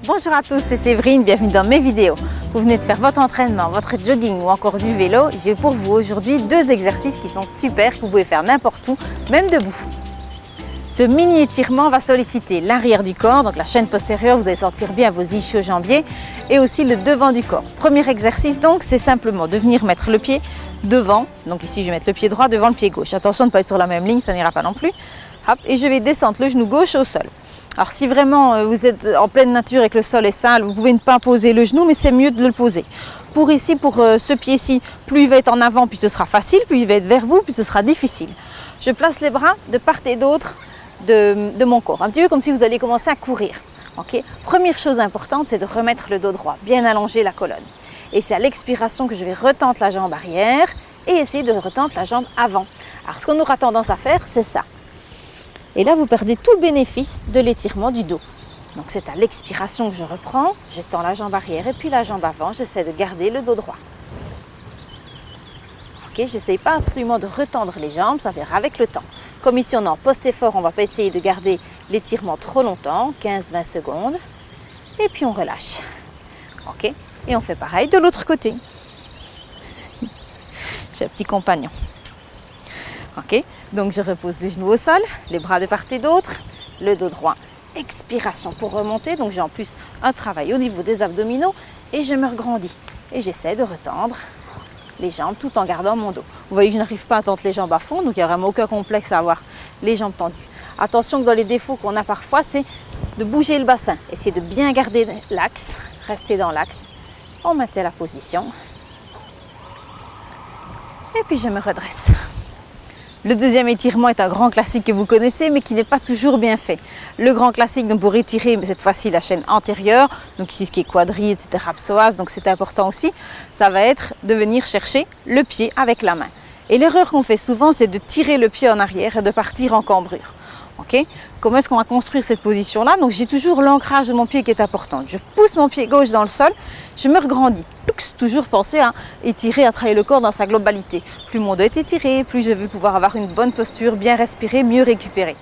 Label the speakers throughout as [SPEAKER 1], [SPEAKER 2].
[SPEAKER 1] Bonjour à tous, c'est Séverine, bienvenue dans mes vidéos. Vous venez de faire votre entraînement, votre jogging ou encore du vélo. J'ai pour vous aujourd'hui deux exercices qui sont super, que vous pouvez faire n'importe où, même debout. Ce mini étirement va solliciter l'arrière du corps, donc la chaîne postérieure, vous allez sentir bien vos ischio-jambiers et aussi le devant du corps. Premier exercice donc, c'est simplement de venir mettre le pied devant. Donc ici je vais mettre le pied droit devant le pied gauche. Attention de ne pas être sur la même ligne, ça n'ira pas non plus. Hop, et je vais descendre le genou gauche au sol. Alors si vraiment vous êtes en pleine nature et que le sol est sale, vous pouvez ne pas poser le genou, mais c'est mieux de le poser. Pour ce pied-ci, plus il va être en avant, plus ce sera facile, plus il va être vers vous, plus ce sera difficile. Je place les bras de part et d'autre de mon corps, un petit peu comme si vous alliez commencer à courir. Okay. Première chose importante, c'est de remettre le dos droit, bien allonger la colonne. Et c'est à l'expiration que je vais retendre la jambe arrière et essayer de retendre la jambe avant. Alors ce qu'on aura tendance à faire, c'est ça. Et là, vous perdez tout le bénéfice de l'étirement du dos. Donc c'est à l'expiration que je reprends, je tends la jambe arrière et puis la jambe avant, j'essaie de garder le dos droit. Ok, j'essaie pas absolument de retendre les jambes, ça viendra avec le temps. Comme ici on est en post-effort, on ne va pas essayer de garder l'étirement trop longtemps, 15-20 secondes. Et puis on relâche. Ok, et on fait pareil de l'autre côté. J'ai un petit compagnon. Ok, donc je repose le genou au sol, les bras de part et d'autre, le dos droit, expiration pour remonter. Donc j'ai en plus un travail au niveau des abdominaux et je me regrandis. Et j'essaie de retendre les jambes tout en gardant mon dos. Vous voyez que je n'arrive pas à tendre les jambes à fond, donc il n'y a vraiment aucun complexe à avoir les jambes tendues. Attention que dans les défauts qu'on a parfois, c'est de bouger le bassin. Essayez de bien garder l'axe, rester dans l'axe. On maintient la position. Et puis je me redresse. Le deuxième étirement est un grand classique que vous connaissez, mais qui n'est pas toujours bien fait. Le grand classique, donc pour étirer, mais cette fois-ci la chaîne antérieure, donc ici ce qui est quadri, etc., psoas, donc c'est important aussi, ça va être de venir chercher le pied avec la main. Et l'erreur qu'on fait souvent, c'est de tirer le pied en arrière et de partir en cambrure. Okay. Comment est-ce qu'on va construire cette position-là? Donc j'ai toujours l'ancrage de mon pied qui est important. Je pousse mon pied gauche dans le sol, je me regrandis. Toujours penser à étirer, à travailler le corps dans sa globalité. Plus mon dos est étiré, plus je vais pouvoir avoir une bonne posture, bien respirer, mieux récupérer.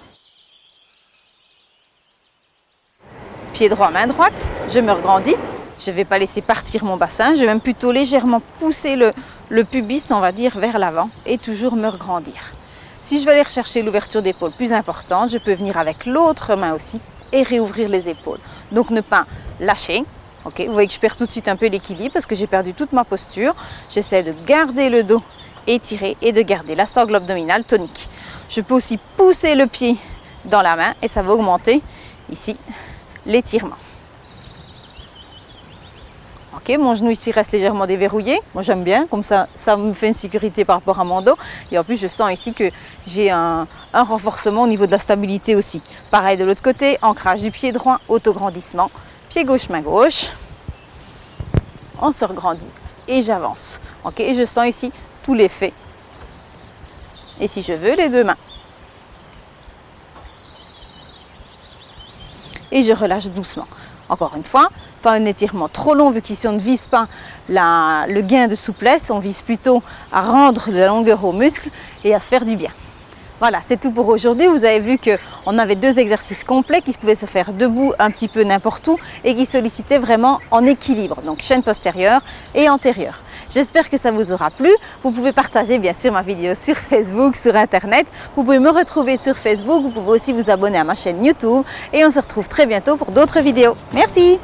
[SPEAKER 1] Pied droit, main droite, je me regrandis. Je ne vais pas laisser partir mon bassin, je vais même plutôt légèrement pousser le pubis, on va dire, vers l'avant et toujours me regrandir. Si je vais aller rechercher l'ouverture d'épaule plus importante, je peux venir avec l'autre main aussi et réouvrir les épaules. Donc ne pas lâcher. Okay. Vous voyez que je perds tout de suite un peu l'équilibre parce que j'ai perdu toute ma posture. J'essaie de garder le dos étiré et de garder la sangle abdominale tonique. Je peux aussi pousser le pied dans la main et ça va augmenter ici l'étirement. Okay, mon genou ici reste légèrement déverrouillé. Moi j'aime bien, comme ça me fait une sécurité par rapport à mon dos. Et en plus je sens ici que j'ai un renforcement au niveau de la stabilité aussi. Pareil de l'autre côté, ancrage du pied droit, autograndissement. Pied gauche, main gauche. On se regrandit et j'avance. Okay, et je sens ici tout l'effet. Et si je veux, les deux mains. Et je relâche doucement. Encore une fois, pas un étirement trop long vu qu'ici on ne vise pas le gain de souplesse, on vise plutôt à rendre de la longueur aux muscles et à se faire du bien. Voilà, c'est tout pour aujourd'hui. Vous avez vu qu'on avait deux exercices complets qui pouvaient se faire debout un petit peu n'importe où et qui sollicitaient vraiment en équilibre, donc chaîne postérieure et antérieure. J'espère que ça vous aura plu. Vous pouvez partager bien sûr ma vidéo sur Facebook, sur Internet. Vous pouvez me retrouver sur Facebook. Vous pouvez aussi vous abonner à ma chaîne YouTube et on se retrouve très bientôt pour d'autres vidéos. Merci!